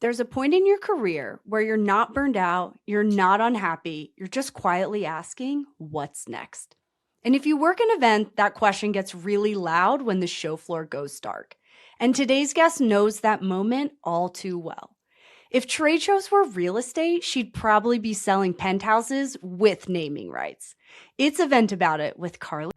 There's a point in your career where you're not burned out, you're not unhappy, you're just quietly asking, what's next? And if you work an event, that question gets really loud when the show floor goes dark. And today's guest knows that moment all too well. If trade shows were real estate, she'd probably be selling penthouses with naming rights. It's Event About It with Carly.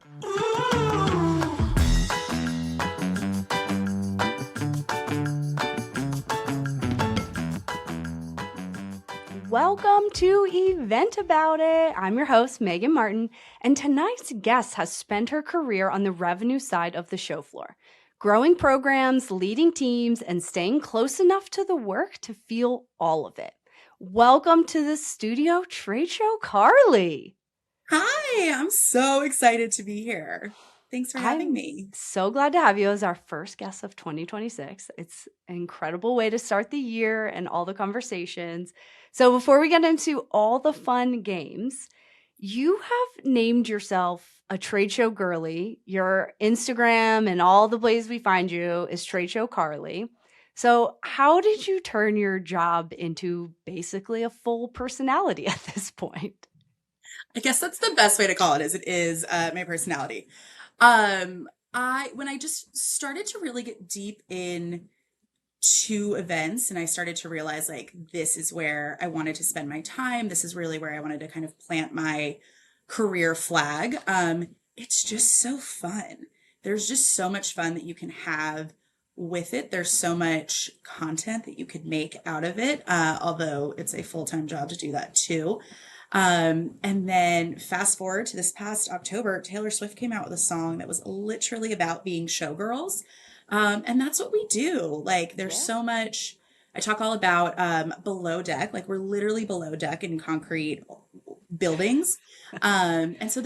Welcome to Event About It. I'm your host, Megan Martin, and tonight's guest has spent her career on the revenue side of the show floor, growing programs, leading teams, and staying close enough to the work to feel all of it. Welcome to the studio trade show, Carly. Hi, I'm so excited to be here. Thanks for having me. So glad to have you as our first guest of 2026. It's an incredible way to start the year and all the conversations. So before we get into all the fun games, you have named yourself a trade show girly. Your Instagram and all the places we find you is Trade Show Carly. So how did you turn your job into basically a full personality at this point? I guess that's the best way to call it, is it is my personality. When I just started to really get deep in to events and I started to realize like this is where I wanted to spend my time. This is really where I wanted to kind of plant my career flag. It's just so fun. There's just so much fun that you can have with it. There's so much content that you could make out of it, although it's a full-time job to do that too. And then fast forward to this past October, Taylor Swift came out with a song that was literally about being showgirls. And that's what we do. Like there's so much, I talk all about below deck, like we're literally below deck in concrete buildings. And so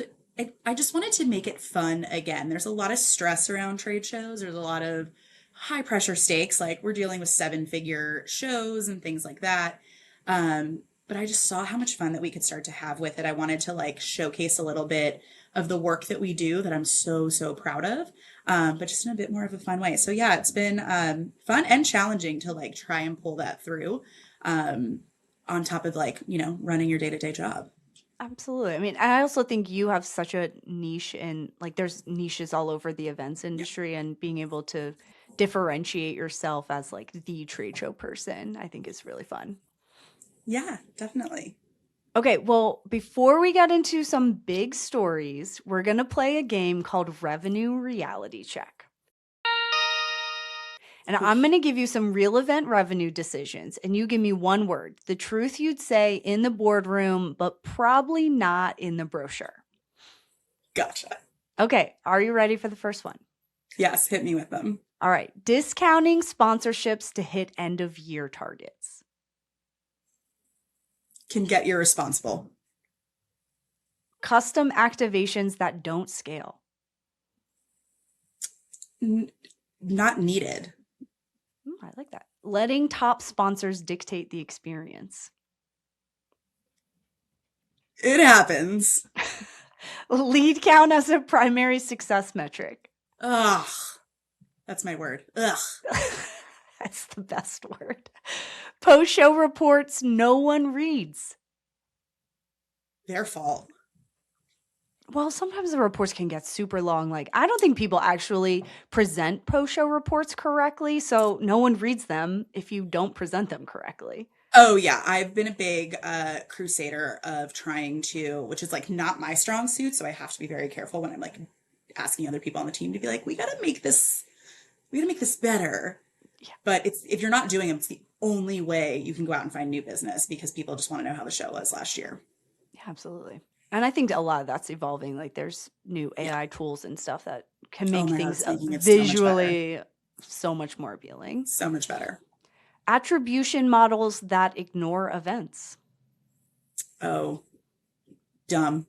I just wanted to make it fun again. There's a lot of stress around trade shows. There's a lot of high pressure stakes. Like we're dealing with 7-figure shows and things like that. But I just saw how much fun that we could start to have with it. I wanted to like showcase a little bit of the work that we do that I'm so proud of, but just in a bit more of a fun way. So yeah, it's been fun and challenging to like try and pull that through on top of like, running your day-to-day job. Absolutely. I mean, I also think you have such a niche and like there's niches all over the events industry and being able to differentiate yourself as like the trade show person, I think is really fun. Yeah, definitely. Okay, well, before we get into some big stories, we're going to play a game called Revenue Reality Check. And I'm going to give you some real event revenue decisions, and you give me one word, the truth you'd say in the boardroom, but probably not in the brochure. Gotcha. Okay, are you ready for the first one? Yes, hit me with them. All right, discounting sponsorships to hit end of year targets. Can get irresponsible. Custom activations that don't scale. Not needed. I like that. Letting top sponsors dictate the experience. It happens. Lead count as a primary success metric. Ugh. That's my word. Ugh. That's the best word. Post-show reports no one reads. Their fault. Well, sometimes the reports can get super long. Like, I don't think people actually present post-show reports correctly, so no one reads them if you don't present them correctly. Oh yeah, I've been a big crusader of trying to, which is like not my strong suit, so I have to be very careful when I'm like asking other people on the team to be like, we gotta make this better. Yeah. But if you're not doing it, it's the only way you can go out and find new business because people just want to know how the show was last year. Yeah, absolutely. And I think a lot of that's evolving. Like there's new AI tools and stuff that can make things visually so much more appealing. So much better. Attribution models that ignore events. Oh, dumb.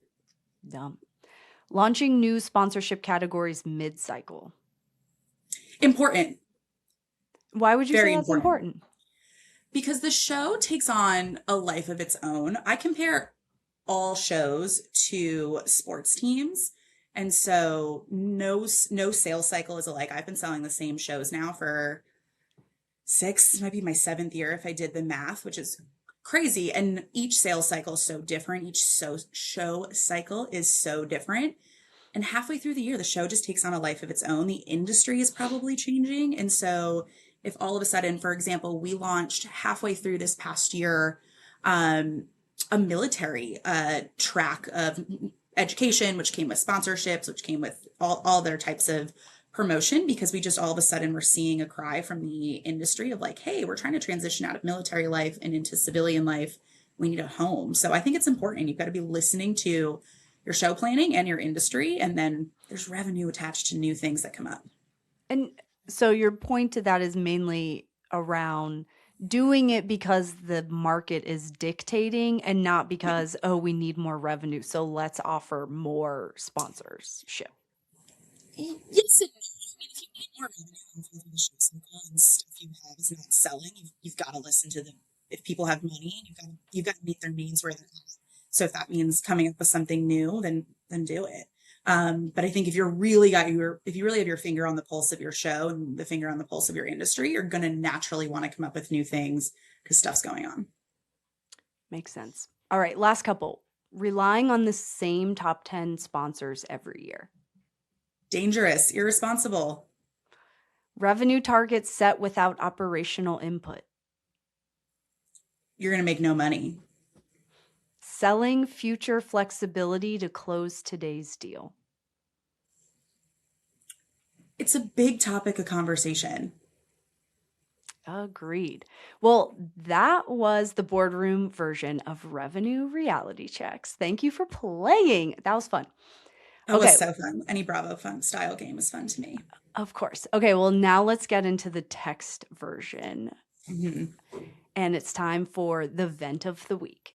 Launching new sponsorship categories mid-cycle. Important. Why would you say that's important? Because the show takes on a life of its own. I compare all shows to sports teams. And so no sales cycle is alike. I've been selling the same shows now for 6, it might be my 7th year if I did the math, which is crazy. And each sales cycle is so different. Each show cycle is so different. And halfway through the year, the show just takes on a life of its own. The industry is probably changing. And so if all of a sudden, for example, we launched halfway through this past year, um, a military track of education, which came with sponsorships, which came with all their types of promotion, because we just all of a sudden were seeing a cry from the industry of like, hey, we're trying to transition out of military life and into civilian life. We need a home. So I think it's important. You've got to be listening to your show planning and your industry, and then there's revenue attached to new things that come up. And so your point to that is mainly around doing it because the market is dictating and not because, oh, we need more revenue. So let's offer more sponsorship. Yes and no. I mean, if you need more revenue off of the show cycle and stuff you have is not selling, you've got to listen to them. If people have money, and you've got to meet their needs where they're at. So if that means coming up with something new, then do it. But I think if you really have your finger on the pulse of your show and the finger on the pulse of your industry, you're going to naturally want to come up with new things because stuff's going on. Makes sense. All right, last couple. Relying on the same top 10 sponsors every year. Dangerous, irresponsible. Revenue targets set without operational input. You're going to make no money. Selling future flexibility to close today's deal. It's a big topic of conversation. Agreed. Well, that was the boardroom version of revenue reality checks. Thank you for playing. That was fun. Oh, it Okay, was so fun. Any Bravo fun style game is fun to me. of course. Okay, well, now let's get into the text version. Mhm. And it's time for the vent of the week.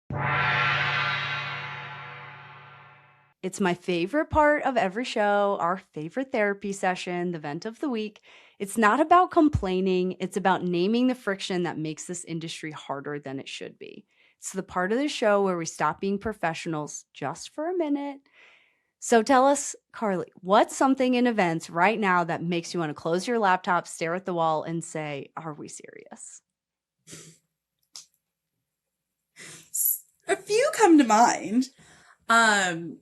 It's my favorite part of every show, our favorite therapy session, the vent of the week. It's not about complaining, it's about naming the friction that makes this industry harder than it should be. It's the part of the show where we stop being professionals just for a minute. So tell us, Carly, what's something in events right now that makes you want to close your laptop, stare at the wall, and say, are we serious? A few come to mind. Um,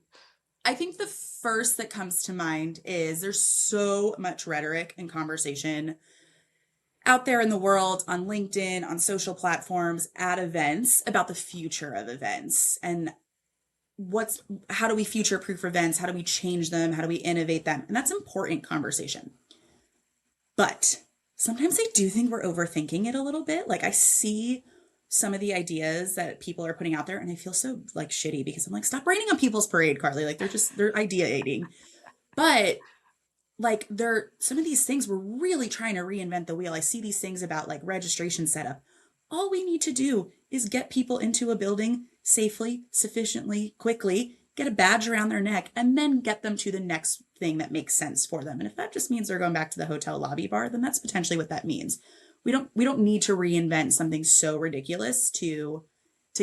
I think the first that comes to mind is there's so much rhetoric and conversation out there in the world, on LinkedIn, on social platforms, at events, about the future of events and how do we future proof events? How do we change them? How do we innovate them? And that's important conversation. But sometimes I do think we're overthinking it a little bit. Like I see some of the ideas that people are putting out there and I feel so like shitty because I'm like, stop raining on people's parade, Carly. Like they're ideating. But like some of these things we're really trying to reinvent the wheel. I see these things about like registration setup. All we need to do is get people into a building safely, sufficiently, quickly, get a badge around their neck, and then get them to the next thing that makes sense for them. And if that just means they're going back to the hotel lobby bar, then that's potentially what that means. We don't need to reinvent something so ridiculous to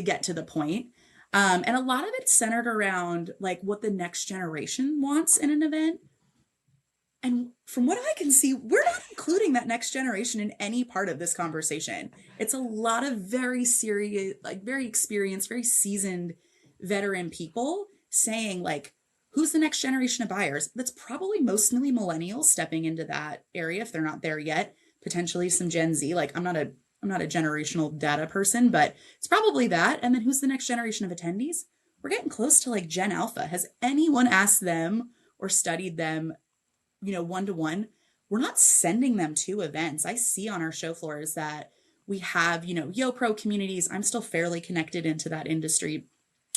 get to the point. And a lot of it's centered around like what the next generation wants in an event. And from what I can see, we're not including that next generation in any part of this conversation. It's a lot of very serious, like very experienced, very seasoned veteran people saying like, who's the next generation of buyers? That's probably mostly millennials stepping into that area if they're not there yet. Potentially some Gen Z. Like I'm not a generational data person, but it's probably that. And then who's the next generation of attendees? We're getting close to like Gen Alpha. Has anyone asked them or studied them, one to one? We're not sending them to events. I see on our show floors that we have, YoPro communities. I'm still fairly connected into that industry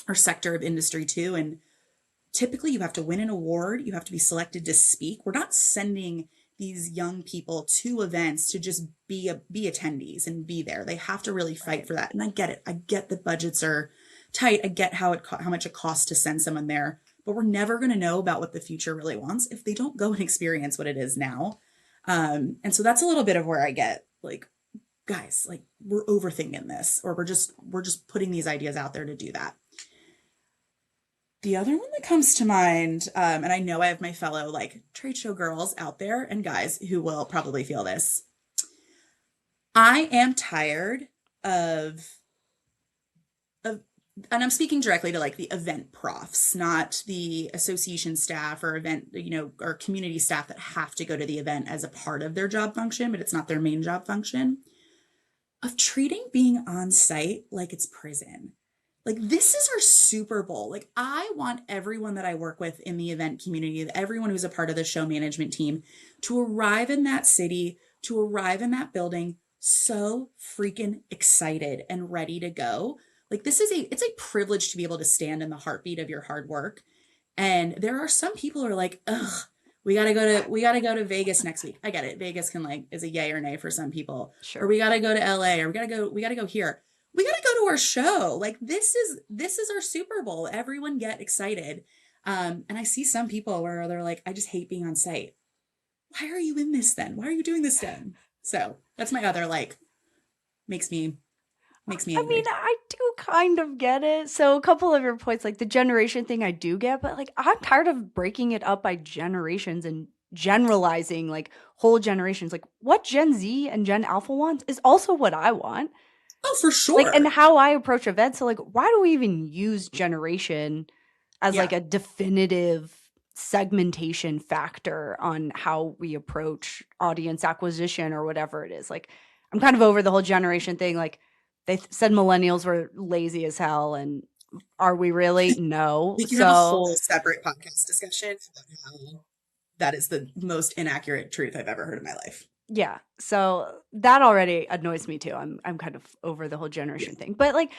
or sector of industry too. And typically you have to win an award. You have to be selected to speak. We're not sending these young people to events to just be attendees and be there. They have to really fight for that. And I get it. I get that budgets are tight. I get how much it costs to send someone there, but we're never going to know about what the future really wants if they don't go and experience what it is now. And so that's a little bit of where I get like, guys, like we're overthinking this, or we're just putting these ideas out there to do that. The other one that comes to mind, and I know I have my fellow like trade show girls out there and guys who will probably feel this. I am tired of of and I'm speaking directly to like the event profs, not the association staff or event, or community staff that have to go to the event as a part of their job function, but it's not their main job function, of treating being on site like it's prison. Like, this is our Super Bowl. Like, I want everyone that I work with in the event community, everyone who's a part of the show management team, to arrive in that city, to arrive in that building so freaking excited and ready to go. Like, it's a privilege to be able to stand in the heartbeat of your hard work. And there are some people who are like, ugh, we gotta go to Vegas next week. I get it. Vegas can like is a yay or nay for some people. Or Sure. we gotta go to LA, or we gotta go here. We gotta go to our show. Like, this is our Super Bowl. Everyone get excited. And I see some people where they're like, I just hate being on site. Why are you in this then? Why are you doing this then? So that's my other like makes me makes me I mean, angry. I do kind of get it. So a couple of your points, like the generation thing, I do get, but like I'm tired of breaking it up by generations and generalizing like whole generations. Like what Gen Z and Gen Alpha wants is also what I want. Oh, for Like, and sure. how I approach events. So like, why do we even use generation as like Yeah. a definitive segmentation factor on how we approach audience acquisition or whatever it is? Like, I'm kind of over the whole generation thing. Like, said millennials were lazy as hell, and are we really? No. We can have a So whole separate podcast discussion about how that is the most inaccurate truth I've ever heard in my life. yeah, so that already annoys me too. I'm kind of over the whole Yeah. generation thing, but like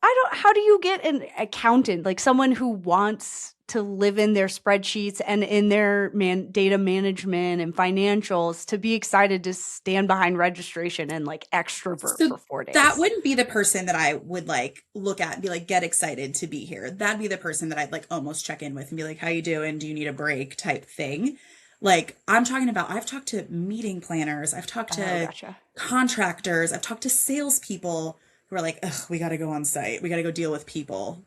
I don't how do you get an accountant, like someone who wants to live in their spreadsheets and in their data management and financials to be excited to stand behind registration and like extrovert So for 4 that days? wouldn't be the person that I would like look at and be like, get excited to be here. That'd be the person that I'd like almost check in with and be like, how you doing? Do you need a break type thing? Like, I'm talking about, I've talked to meeting planners, I've talked Oh, to gotcha. contractors, I've talked to salespeople who are like, ugh, we got to go on site. We got to go deal with people.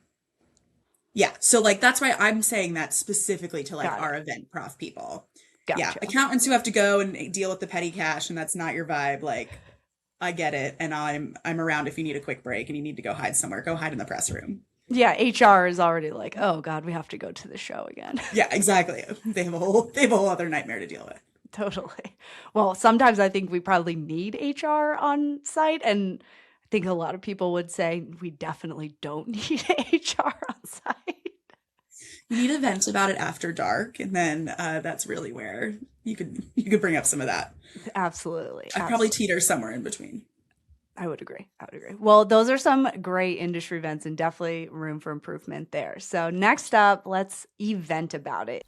Yeah. So like that's why I'm saying that specifically to like Got our it. event prof people. Yeah. Gotcha. Accountants who have to go and deal with the petty cash and that's not your vibe. Like, I get it. And I'm around if you need a quick break and you need to go hide somewhere. Go hide in the press room. Yeah, HR is already like, "Oh god, we have to go to the show again." Yeah, exactly. They have a whole other nightmare to deal with. Totally. Well, sometimes I think we probably need HR on site, and I think a lot of people would say we definitely don't need HR on site. You need to vent about it after dark, and then that's really where you could bring up some of that. Absolutely, I'd probably absolutely. teeter somewhere in between. I would agree. I would agree. Well, those are some great industry events and definitely room for improvement there. So, next up, let's event about it.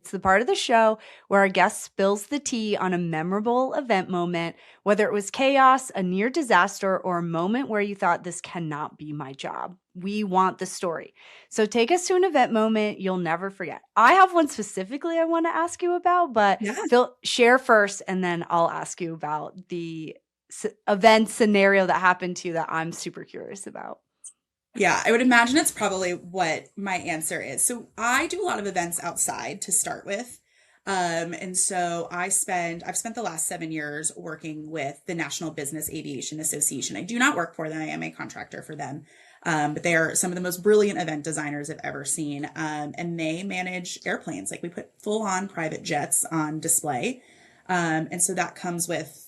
It's the part of the show where our guest spills the tea on a memorable event moment, whether it was chaos, a near disaster, or a moment where you thought this cannot be my job. We want the story. So take us to an event moment you'll never forget. I have one specifically I want to ask you about, but Yeah. Phil, share first, and then I'll ask you about the event scenario that happened to you that I'm super curious about. Yeah, I would imagine it's probably what my answer is. So I do a lot of events outside to start with. And so I've spent the last 7 years working with the National Business Aviation Association. I do not work for them. I am a contractor for them. But they are some of the most brilliant event designers I've ever seen. And they manage airplanes. Like, we put full on private jets on display. And so that comes with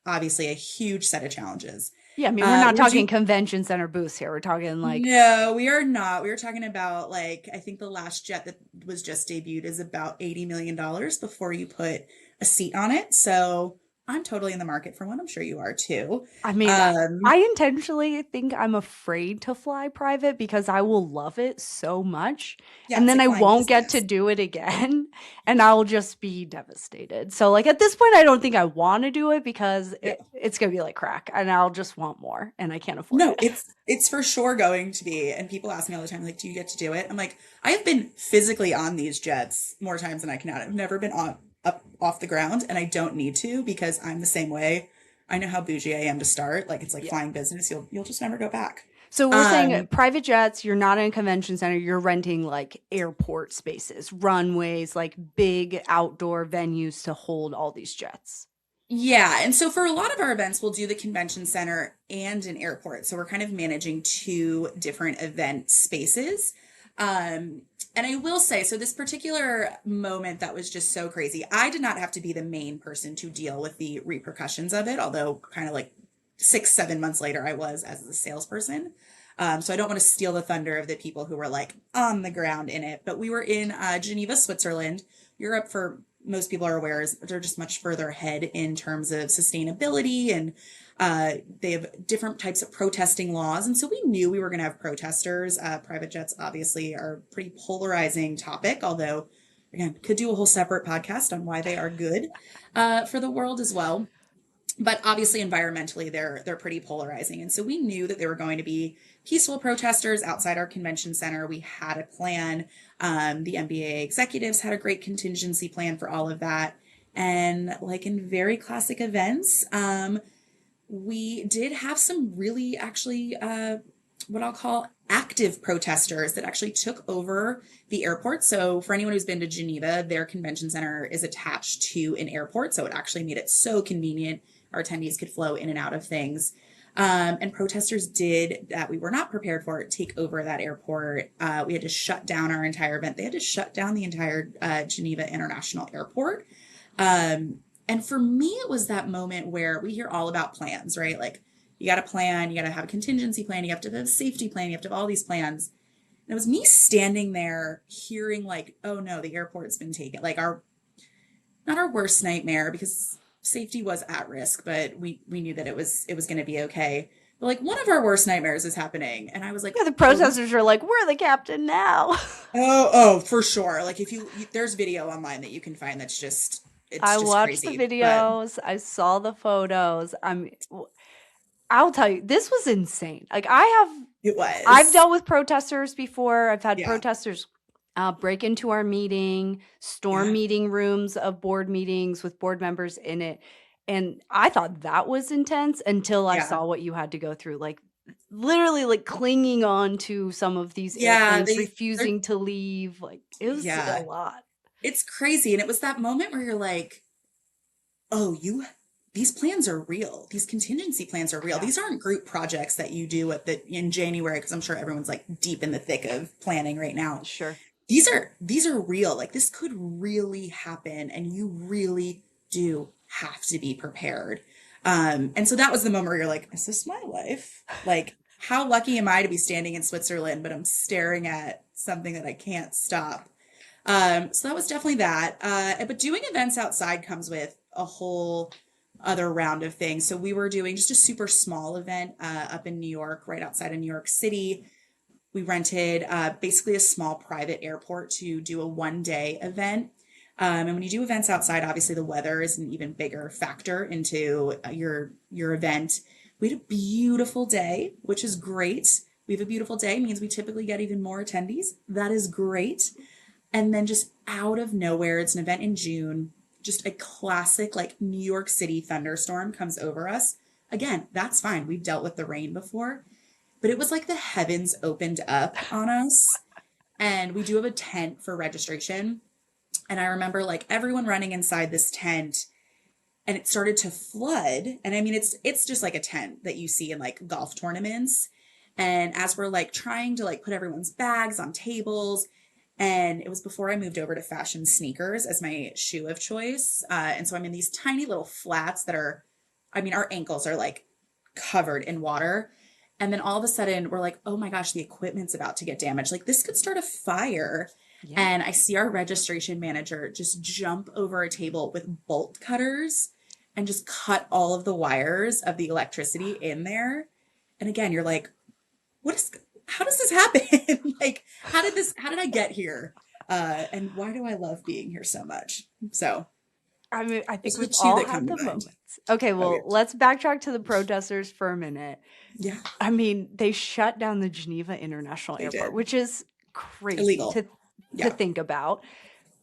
obviously a huge set of challenges. Yeah, I mean, we're not We're talking do convention center booths here. We're talking like No, we are not. We were talking about, like, I think the last jet that was just debuted is about $80 million before you put a seat on it. So I'm totally in the market for one. I'm sure you are too. I mean, Um, I intentionally think I'm afraid to fly private because I will love it so much, yeah, and it's then like I flying won't get to business. do it again, and I'll just be devastated. So, like, at this point, I don't think I want to do it because Yeah. it's gonna be like crack, and I'll just want more, and I can't afford No, it. it's for sure going to be. And people ask me all the time, like, do you get to do it? I'm like, I have been physically on these jets more times than I can count. I've never been on up off the ground, and I don't need to because I'm the same way. I know how bougie I am to start. Like, it's like Yeah. flying business. You'll just never go back. So we're saying Um, private jets, you're not in a convention center, you're renting like airport spaces, runways, like big outdoor venues to hold all these jets. Yeah, and so for a lot of our events, we'll do the convention center and an airport. So we're kind of managing two different event spaces. Um, and I will say, so this particular moment that was just so crazy, I did not have to be the main person to deal with the repercussions of it, although kind of like 6, 7 months later, I was as the salesperson. So I don't want to steal the thunder of the people who were like on the ground in it, but we were in Geneva, Switzerland. Europe, for most people are aware, is they're just much further ahead in terms of sustainability, and they have different types of protesting laws. And so we knew we were going to have protesters. Private jets obviously are a pretty polarizing topic, although again, could do a whole separate podcast on why they are good for the world as well. But obviously environmentally they're pretty polarizing, and so we knew that there were going to be peaceful protesters outside our convention center. We had a plan. The MBA executives had a great contingency plan for all of that, and like in very classic events, we did have some really actually what I'll call active protesters that actually took over the airport. So for anyone who's been to Geneva, their convention center is attached to an airport, so it actually made it so convenient. Our attendees could flow in and out of things. And protesters did that we were not prepared for take over that airport. We had to shut down our entire event. They had to shut down the entire Geneva International Airport. And for me, it was that moment where we hear all about plans, right? Like you got to plan, you got to have a contingency plan, you have to have a safety plan, you have to have all these plans. And it was me standing there hearing like, oh no, the airport's been taken. Like our, not our worst nightmare because safety was at risk, but we knew that it was going to be okay. But like one of our worst nightmares is happening. And I was like, Yeah, the oh, protesters are like, we're the captain now. oh, for sure. Like if there's video online that you can find that's just, I it's just watched the crazy. But videos, I saw the photos. I'll tell you, this was insane. Like it I've was. dealt with protesters before. I've had Yeah. protesters break into our meeting, storm Yeah. meeting rooms of board meetings with board members in it. And I thought that was intense until I Yeah. saw what you had to go through. Like literally like clinging on to some of these Yeah. airplanes, They're, refusing to leave. Like it was a yeah. lot. It's crazy. And it was that moment where you're like, oh, these plans are real. These contingency plans are real. Yeah, These aren't group projects that you do at the in January, because I'm sure everyone's like deep in the thick of planning right now. sure. These are real. Like this could really happen, and you really do have to be prepared. And so that was the moment where you're like, is this my life? Like, how lucky am I to be standing in Switzerland, but I'm staring at something that I can't stop. So that was definitely that. But doing events outside comes with a whole other round of things. So we were doing just a super small event up in New York, right outside of New York City. We rented basically a small private airport to do a 1 day event. And when you do events outside, obviously the weather is an even bigger factor into your event. We had a beautiful day, which is great. We have a beautiful day means we typically get even more attendees. That is great. And then just out of nowhere, it's an event in June, just a classic like New York City thunderstorm comes over us. Again, that's fine. We've dealt with the rain before, but it was like the heavens opened up on us. And we do have a tent for registration. And I remember like everyone running inside this tent, and it started to flood. And I mean, it's just like a tent that you see in like golf tournaments. And as we're like trying to like put everyone's bags on tables, and it was before I moved over to fashion sneakers as my shoe of choice. And so I'm in these tiny little flats that are, I mean, our ankles are like covered in water. And then all of a sudden we're like, oh my gosh, the equipment's about to get damaged. Like this could start a fire. Yeah. And I see our registration manager just jump over a table with bolt cutters and just cut all of the wires of the electricity in there. And again, you're like, what is, how does this happen? Like, how did I get here? And why do I love being here so much? So I mean, I those think are the we've two all that had come to the mind. moments. Okay, Oh well, yeah. let's backtrack to the protesters for a minute. Yeah, I mean, they shut down the Geneva International they Airport, did. which is crazy Illegal. to Yeah. think about.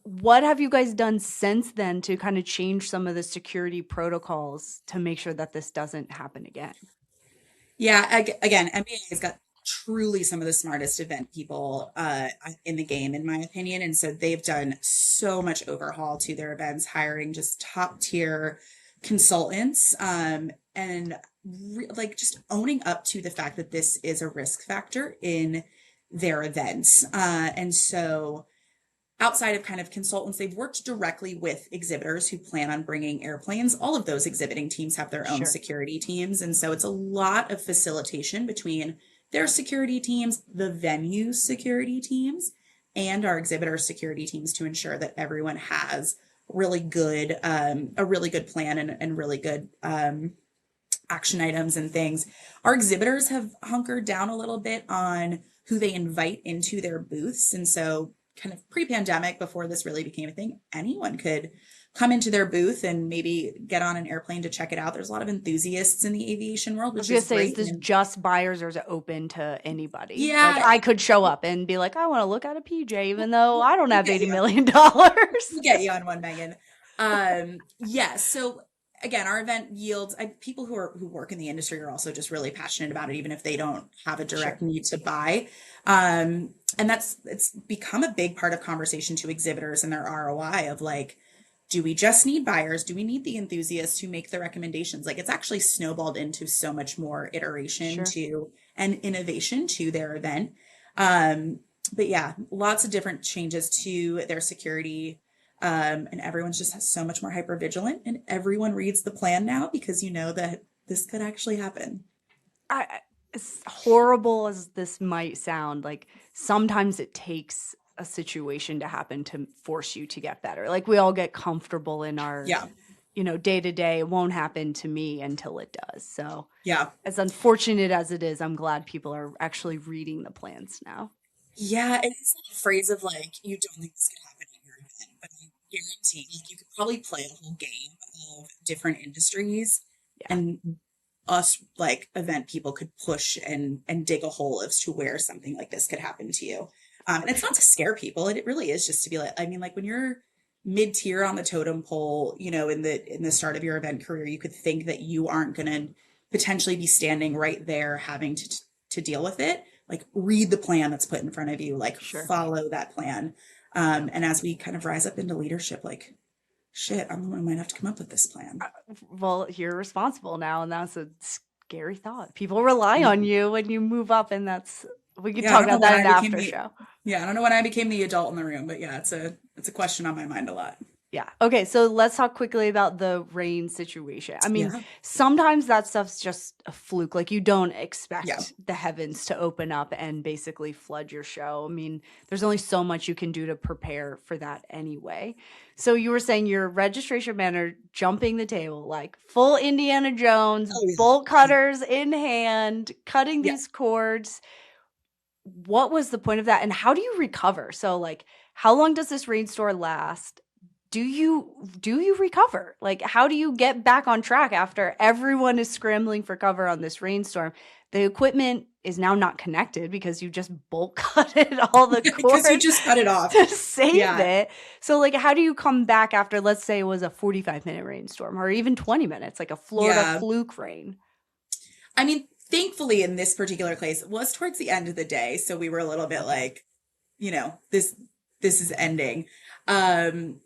What have you guys done since then to kind of change some of the security protocols to make sure that this doesn't happen again? Yeah, again, NBA has got truly some of the smartest event people in the game, in my opinion. And so they've done so much overhaul to their events, hiring just top tier consultants, and like just owning up to the fact that this is a risk factor in their events. And so outside of kind of consultants, they've worked directly with exhibitors who plan on bringing airplanes. All of those exhibiting teams have their own Sure. security teams. And so it's a lot of facilitation between their security teams, the venue's security teams, and our exhibitor security teams to ensure that everyone has really good, a really good plan and really good action items and things. Our exhibitors have hunkered down a little bit on who they invite into their booths. And so, kind of pre pandemic, before this really became a thing, anyone could come into their booth and maybe get on an airplane to check it out. There's a lot of enthusiasts in the aviation world, I was which gonna is say, is great. this just buyers or is it open to anybody? Like Yeah, I could show up and be like, I want to look at a PJ, even though we'll, I don't we'll have get $80 you. million. We'll get you on one, Megan. Yeah. So again, our event yields people who work in the industry are also just really passionate about it, even if they don't have a Sure. direct need to buy. And it's become a big part of conversation to exhibitors and their ROI of like, do we just need buyers? Do we need the enthusiasts who make the recommendations? Like it's actually snowballed into so much more iteration Sure. to and innovation to their event. But yeah, lots of different changes to their security. And everyone's just so much more hyper vigilant, and everyone reads the plan now because you know that this could actually happen. As horrible as this might sound, like sometimes it takes a situation to happen to force you to get better. Like we all get comfortable in our, Yeah, day to day. It won't happen to me until it does. So, yeah, as unfortunate as it is, I'm glad people are actually reading the plans now. yeah. And it's not a phrase of like you don't think this could happen at your event, but I guarantee like you could probably play a whole game of different industries, Yeah, and us like event people could push and dig a hole as to where something like this could happen to you. And for it's not to sure. scare people. It really is just to be like, I mean, like when you're mid tier on the totem pole, in the start of your event career, you could think that you aren't going to potentially be standing right there having to deal with it. Like read the plan that's put in front of you, like Sure. follow that plan. And as we kind of rise up into leadership, like shit, I might have to come up with this plan. Well, you're responsible now, and that's a scary thought. People rely on Mhm. you when you move up, and we could Yeah, I talk don't know about when that in I the became after the show. yeah, I don't know when I became the adult in the room, but yeah, it's a question on my mind a lot. Yeah. Okay. So let's talk quickly about the rain situation. I mean, Yeah, sometimes that stuff's just a fluke. Like you don't yeah, expect the heavens to open up and basically flood your show. I mean, there's only so much you can do to prepare for that anyway. So you were saying your registration banner jumping the table, like full Indiana Jones, oh yeah, bolt yeah, cutters in hand, cutting yeah. these cords. What was the point of that? And how do you recover? So, like, how long does this rainstorm last? Do you recover? Like, how do you get back on track after everyone is scrambling for cover on this rainstorm? The equipment is now not connected because you just bolt cutted all the Because you cords just cut it off. to save Yeah, it. So, like, how do you come back after, let's say it was a 45-minute rainstorm or even 20 minutes, like a Florida yeah. fluke rain? I mean, thankfully in this particular case, it was towards the end of the day, so we were a little bit Okay. like, this is ending. Um,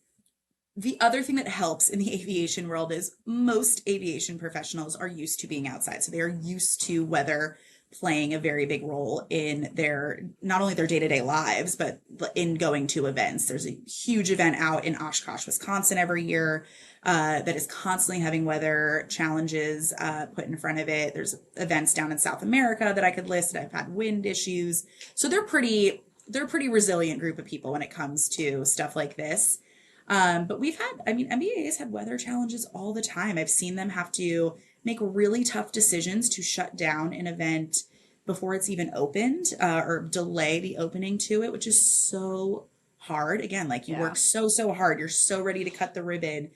the other thing that helps in the aviation world is most aviation professionals are used to being outside. So they are used to weather playing a very big role in their not only their day-to-day lives, but in going to events. There's a huge event out in Oshkosh, Wisconsin every year that is constantly having weather challenges put in front of it. There's events down in South America that I could list that have had wind issues. So they're a pretty resilient group of people when it comes to stuff like this. But I mean, MBA has had weather challenges all the time. I've seen them have to make really tough decisions to shut down an event before it's even opened, or delay the opening to it, which is so hard. Again, like you Yeah. work so hard, you're so ready to cut the ribbon,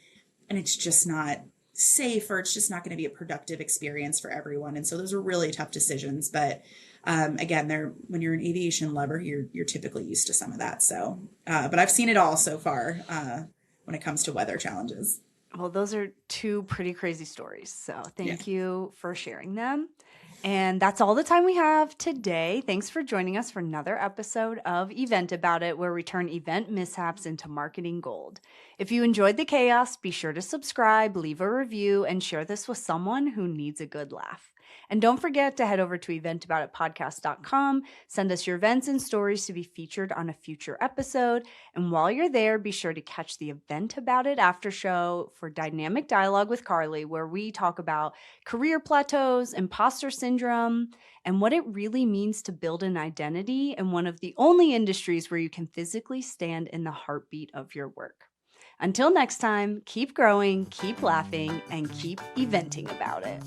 and it's just not safe, or it's just not going to be a productive experience for everyone. And so those are really tough decisions. But again, they're when you're an aviation lover, you're typically used to some of that. So, but I've seen it all so far when it comes to weather challenges. Well, those are two pretty crazy stories. So Yeah. thank you for sharing them. And that's all the time we have today. Thanks for joining us for another episode of Event About It, where we turn event mishaps into marketing gold. If you enjoyed the chaos, be sure to subscribe, leave a review, and share this with someone who needs a good laugh. And don't forget to head over to eventaboutitpodcast.com, send us your events and stories to be featured on a future episode. And while you're there, be sure to catch the Event About It after show for Dynamic Dialogue with Carly, where we talk about career plateaus, imposter syndrome, and what it really means to build an identity in one of the only industries where you can physically stand in the heartbeat of your work. Until next time, keep growing, keep laughing, and keep eventing about it.